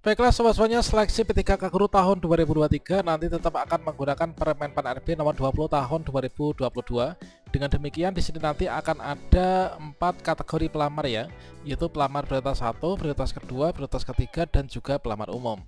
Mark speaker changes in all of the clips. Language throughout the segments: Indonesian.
Speaker 1: Baiklah sobat-sobatnya, seleksi P3K Guru tahun 2023 nanti tetap akan menggunakan Permen Pan RB nomor 20 tahun 2022. Dengan demikian di sini nanti akan ada 4 kategori pelamar ya, yaitu pelamar prioritas 1, prioritas kedua, prioritas ketiga, dan juga pelamar umum.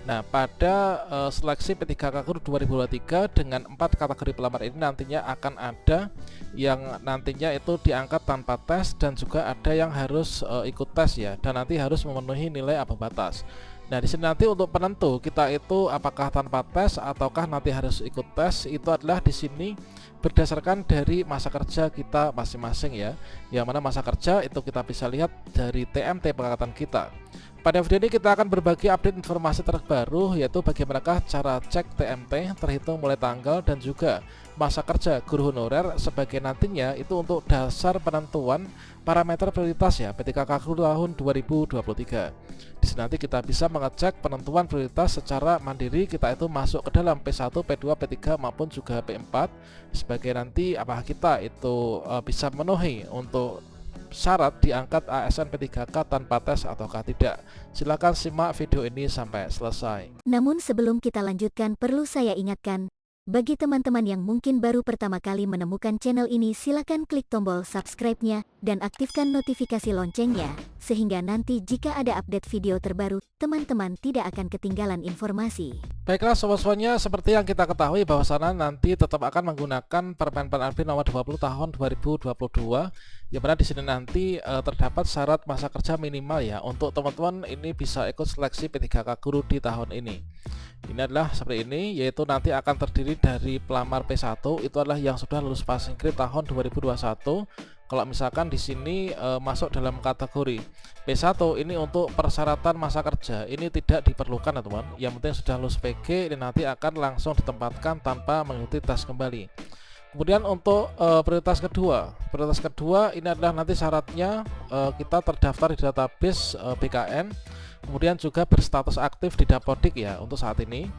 Speaker 1: Nah, pada seleksi P3K Guru 2023 dengan 4 kategori pelamar ini nantinya akan ada yang nantinya itu diangkat tanpa tes dan juga ada yang harus ikut tes ya, dan nanti harus memenuhi nilai ambang batas. Nah, di sini nanti untuk penentu kita itu apakah tanpa tes ataukah nanti harus ikut tes, itu adalah di sini berdasarkan dari masa kerja kita masing-masing ya. Yang mana masa kerja itu kita bisa lihat dari TMT pengangkatan kita. Pada video ini kita akan berbagi update informasi terbaru, yaitu bagaimanakah cara cek TMT terhitung mulai tanggal dan juga masa kerja guru honorer sebagai nantinya itu untuk dasar penentuan parameter prioritas ya P3K Guru tahun 2023. Di sini nanti kita bisa mengecek penentuan prioritas secara mandiri, kita itu masuk ke dalam P1, P2, P3 maupun juga P4 sebagai nanti apakah kita itu bisa memenuhi untuk syarat diangkat ASN P3K tanpa tes ataukah tidak. Silakan simak video ini sampai selesai.
Speaker 2: Namun sebelum kita lanjutkan, perlu saya ingatkan, bagi teman-teman yang mungkin baru pertama kali menemukan channel ini, silakan klik tombol subscribe-nya dan aktifkan notifikasi loncengnya, sehingga nanti jika ada update video terbaru, teman-teman tidak akan ketinggalan informasi.
Speaker 1: Baiklah sobat-sobatnya, seperti yang kita ketahui bahwasanya nanti tetap akan menggunakan Permen Pan RB nomor 20 tahun 2022, yang mana di sini nanti terdapat syarat masa kerja minimal ya untuk teman-teman ini bisa ikut seleksi P3K Guru di tahun ini. Ini adalah seperti ini, yaitu nanti akan terdiri dari pelamar P1 itu adalah yang sudah lulus passing grade tahun 2021. Kalau misalkan di sini masuk dalam kategori P1 ini untuk persyaratan masa kerja ini tidak diperlukan ya teman. Yang penting sudah lulus PG ini nanti akan langsung ditempatkan tanpa mengikuti tes kembali. Kemudian untuk prioritas kedua ini adalah nanti syaratnya kita terdaftar di database BKN, kemudian juga berstatus aktif di Dapodik ya untuk saat ini.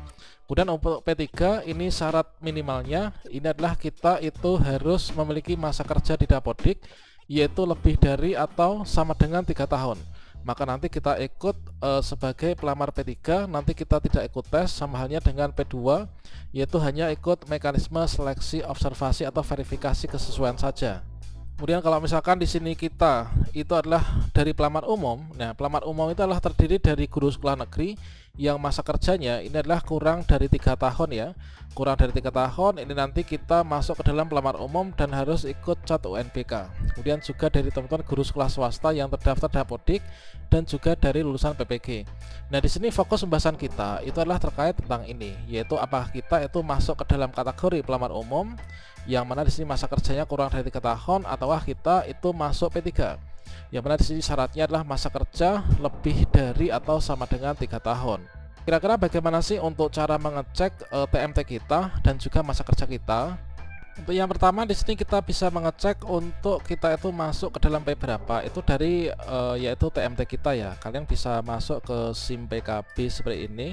Speaker 1: Kemudian untuk P3 ini syarat minimalnya ini adalah kita itu harus memiliki masa kerja di Dapodik yaitu lebih dari atau sama dengan 3 tahun. Maka nanti kita ikut sebagai pelamar P3, nanti kita tidak ikut tes, sama halnya dengan P2 yaitu hanya ikut mekanisme seleksi observasi atau verifikasi kesesuaian saja. Kemudian kalau misalkan di sini kita itu adalah dari pelamar umum. Nah, pelamar umum itu adalah terdiri dari guru sekolah negeri yang masa kerjanya ini adalah kurang dari 3 tahun ya. Kurang dari 3 tahun ini nanti kita masuk ke dalam pelamar umum dan harus ikut cat UNBK. Kemudian juga dari teman-teman guru sekolah swasta yang terdaftar Dapodik dan juga dari lulusan PPG. Nah, di sini fokus pembahasan kita itu adalah terkait tentang ini, yaitu apakah kita itu masuk ke dalam kategori pelamar umum yang mana di sini masa kerjanya kurang dari 3 tahun ataukah kita itu masuk P3. Yang mana di sini syaratnya adalah masa kerja lebih dari atau sama dengan 3 tahun. Kira-kira bagaimana sih untuk cara mengecek TMT kita dan juga masa kerja kita? Untuk yang pertama di sini kita bisa mengecek untuk kita itu masuk ke dalam P berapa itu dari yaitu TMT kita ya. Kalian bisa masuk ke SIM PKB seperti ini.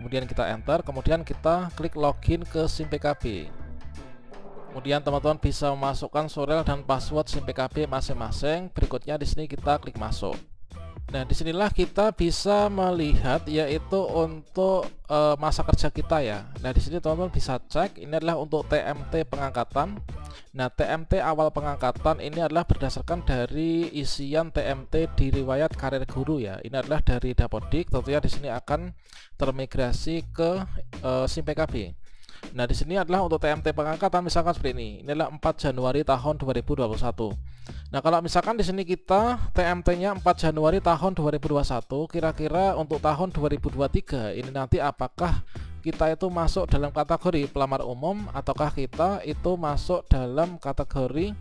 Speaker 1: Kemudian kita enter, kemudian kita klik login ke SIM PKB. Kemudian teman-teman bisa memasukkan surel dan password SIM PKB masing-masing. Berikutnya di sini kita klik masuk. Nah, disinilah kita bisa melihat yaitu untuk masa kerja kita ya. Nah, di sini teman-teman bisa cek ini adalah untuk TMT pengangkatan. Nah, TMT awal pengangkatan ini adalah berdasarkan dari isian TMT di riwayat karir guru ya. Ini adalah dari Dapodik, tentunya di sini akan termigrasi ke SIM PKB. Nah, di sini adalah untuk TMT pengangkatan misalkan seperti ini. Ini adalah 4 Januari tahun 2021. Nah, kalau misalkan di sini kita TMT-nya 4 Januari tahun 2021, kira-kira untuk tahun 2023 ini nanti apakah kita itu masuk dalam kategori pelamar umum ataukah kita itu masuk dalam kategori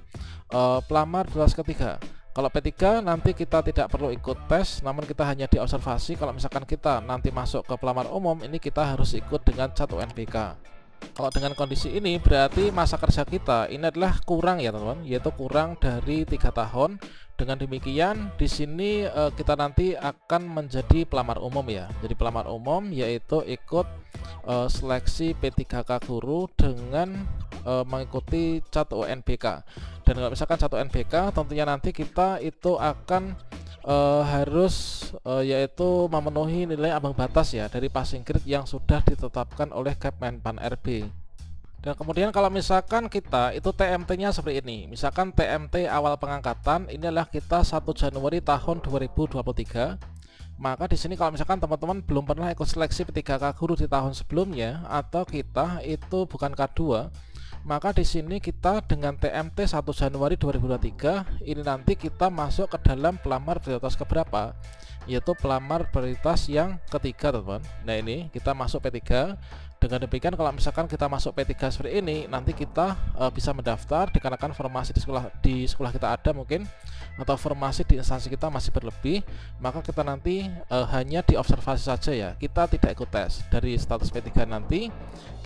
Speaker 1: pelamar prioritas ketiga. Kalau P3 nanti kita tidak perlu ikut tes, namun kita hanya diobservasi. Kalau misalkan kita nanti masuk ke pelamar umum, ini kita harus ikut dengan cat UNBK. Kalau dengan kondisi ini berarti masa kerja kita ini adalah kurang ya teman-teman, yaitu kurang dari 3 tahun. Dengan demikian di sini kita nanti akan menjadi pelamar umum ya. Jadi pelamar umum yaitu ikut seleksi P3K Guru dengan mengikuti cat UNBK. Dan kalau misalkan cat UNBK tentunya nanti kita itu akan harus yaitu memenuhi nilai ambang batas ya dari passing grade yang sudah ditetapkan oleh Kemenpan RB. Dan kemudian kalau misalkan kita itu TMT-nya seperti ini, misalkan TMT awal pengangkatan ini adalah kita 1 Januari tahun 2023. Maka di sini kalau misalkan teman-teman belum pernah ikut seleksi P3K guru di tahun sebelumnya atau kita itu bukan K2, maka di sini kita dengan TMT 1 Januari 2023 ini nanti kita masuk ke dalam pelamar prioritas keberapa? Yaitu pelamar prioritas yang ketiga, teman-teman. Nah, ini kita masuk P3. Dengan demikian kalau misalkan kita masuk P3 seperti ini, nanti kita bisa mendaftar dikarenakan formasi di sekolah kita ada mungkin, atau formasi di instansi kita masih berlebih, maka kita nanti hanya diobservasi saja ya. Kita tidak ikut tes. Dari status P3 nanti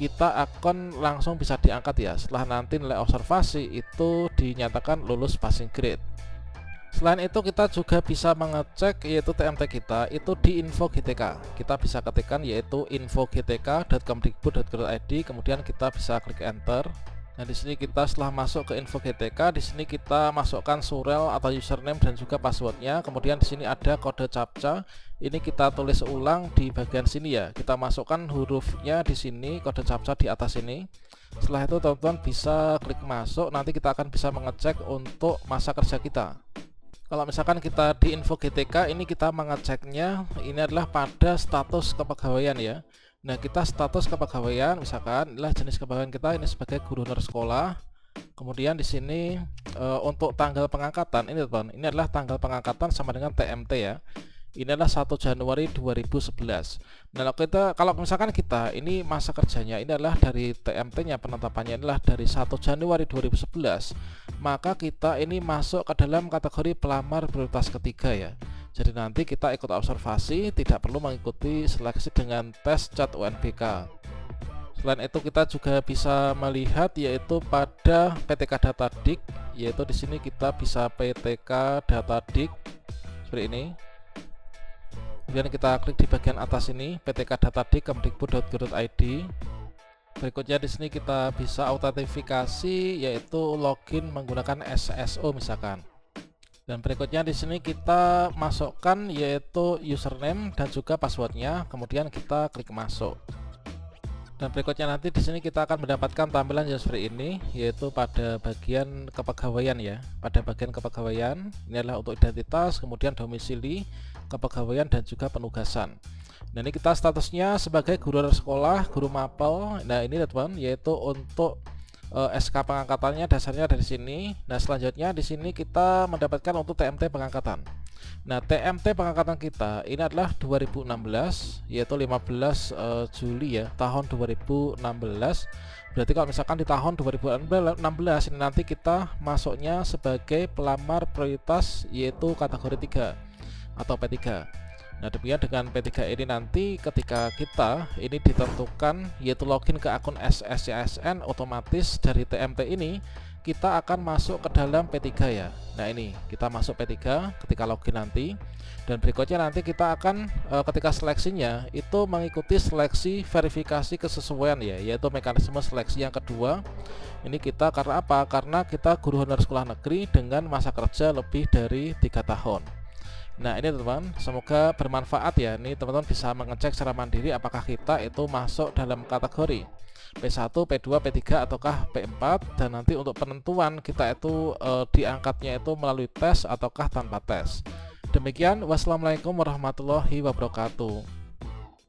Speaker 1: kita akan langsung bisa diangkat ya setelah nanti nilai observasi itu dinyatakan lulus passing grade. Selain itu kita juga bisa mengecek yaitu TMT kita itu di info GTK. Kita bisa ketikkan yaitu info.gtk.kemdikbud.go.id, kemudian kita bisa klik enter. Nah, di sini kita setelah masuk ke info GTK, di sini kita masukkan surel atau username dan juga passwordnya. Kemudian di sini ada kode CAPTCHA. Ini kita tulis ulang di bagian sini ya. Kita masukkan hurufnya di sini, kode CAPTCHA di atas ini. Setelah itu teman-teman bisa klik masuk. Nanti kita akan bisa mengecek untuk masa kerja kita. Kalau misalkan kita di info GTK ini kita mengeceknya ini adalah pada status kepegawaian ya. Nah, kita status kepegawaian misalkan adalah jenis kepegawaian kita ini sebagai guru honor sekolah. Kemudian di sini untuk tanggal pengangkatan ini teman, ini adalah tanggal pengangkatan sama dengan TMT ya. Ini adalah 1 Januari 2011. Nah, kalau misalkan kita ini masa kerjanya ini adalah dari TMT-nya penetapannya adalah dari 1 Januari 2011, maka kita ini masuk ke dalam kategori pelamar prioritas ketiga ya. Jadi nanti kita ikut observasi, tidak perlu mengikuti seleksi dengan tes CAT UNBK. Selain itu kita juga bisa melihat yaitu pada PTK Data Dik, yaitu di sini kita bisa PTK Data Dik seperti ini. Kemudian kita klik di bagian atas ini PTK Data Dik Kemdikbud.go.id. Berikutnya di sini kita bisa autentifikasi yaitu login menggunakan SSO misalkan. Dan berikutnya di sini kita masukkan yaitu username dan juga passwordnya. Kemudian kita klik masuk. Dan berikutnya nanti di sini kita akan mendapatkan tampilan yang seperti ini yaitu pada bagian kepegawaian ya. Pada bagian kepegawaian ini adalah untuk identitas, kemudian domisili, kepegawaian dan juga penugasan. Nah, ini kita statusnya sebagai guru honor sekolah, guru mapel. Nah, ini teman yaitu untuk SK pengangkatannya dasarnya dari sini. Nah, selanjutnya di sini kita mendapatkan untuk TMT pengangkatan. Nah, TMT pengangkatan kita ini adalah 2016 yaitu 15 Juli ya tahun 2016. Berarti kalau misalkan di tahun 2016 ini nanti kita masuknya sebagai pelamar prioritas yaitu kategori 3 atau P3. Nah, demikian dengan P3 ini nanti ketika kita ini ditentukan yaitu login ke akun SSCSN, otomatis dari TMT ini kita akan masuk ke dalam P3 ya. Nah, ini kita masuk P3 ketika login nanti. Dan berikutnya nanti kita akan ketika seleksinya itu mengikuti seleksi verifikasi kesesuaian ya, yaitu mekanisme seleksi yang kedua. Ini kita karena apa? Karena kita guru honor sekolah negeri dengan masa kerja lebih dari 3 tahun. Nah, ini teman-teman semoga bermanfaat ya. Ini teman-teman bisa mengecek secara mandiri apakah kita itu masuk dalam kategori P1, P2, P3 ataukah P4, dan nanti untuk penentuan kita itu diangkatnya itu melalui tes ataukah tanpa tes. Demikian, wassalamualaikum warahmatullahi wabarakatuh.